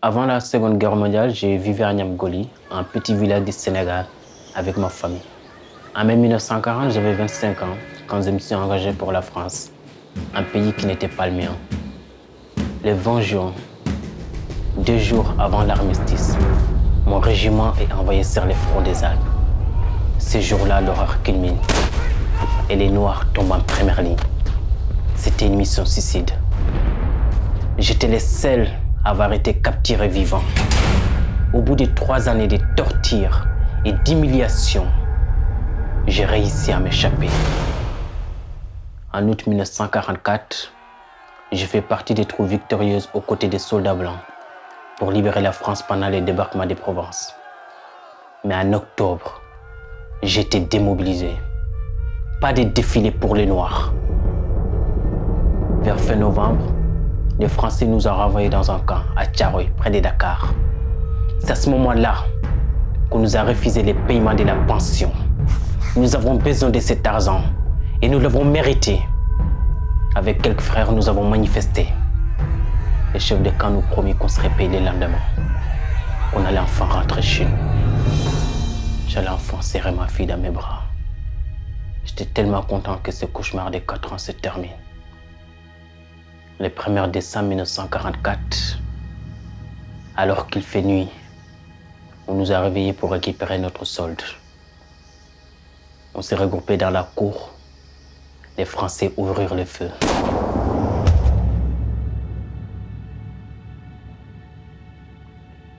Avant la Seconde Guerre mondiale, j'ai vécu à Niamgoli, un petit village du Sénégal, avec ma famille. En mai 1940, j'avais 25 ans quand je me suis engagé pour la France, un pays qui n'était pas le mien. Le 20 juin, 2 jours avant l'armistice, mon régiment est envoyé sur les fronts des Alpes. Ce jour-là, l'horreur culmine et les Noirs tombent en première ligne. C'était une mission suicide. J'étais le seul à avoir été capturé vivant. Au bout de 3 années de torture et d'humiliation, j'ai réussi à m'échapper. En août 1944, je fais partie des troupes victorieuses aux côtés des soldats blancs pour libérer la France pendant les débarquements des Provences. Mais en octobre, j'étais démobilisé. Pas de défilé pour les Noirs. Vers fin novembre, les Français nous ont renvoyés dans un camp à Thiaroye, près de Dakar. C'est à ce moment-là qu'on nous a refusé les paiements de la pension. Nous avons besoin de cet argent et nous l'avons mérité. Avec quelques frères, nous avons manifesté. Le chef de camp nous promit qu'on serait payé le lendemain. On allait enfin rentrer chez nous. J'allais enfin serrer ma fille dans mes bras. J'étais tellement content que ce cauchemar de 4 ans se termine. Le 1er décembre 1944, alors qu'il fait nuit, on nous a réveillés pour récupérer notre solde. On s'est regroupés dans la cour. Les Français ouvrirent le feu.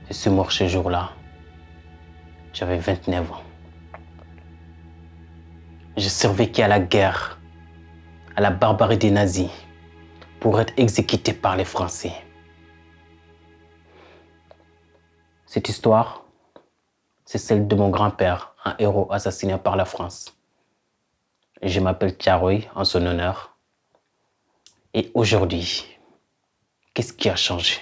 Je suis mort ce jour-là. J'avais 29 ans. J'ai survécu à la guerre, à la barbarie des nazis, pour être exécuté par les Français. Cette histoire, c'est celle de mon grand-père, un héros assassiné par la France. Je m'appelle Thiaroye en son honneur. Et aujourd'hui, qu'est-ce qui a changé?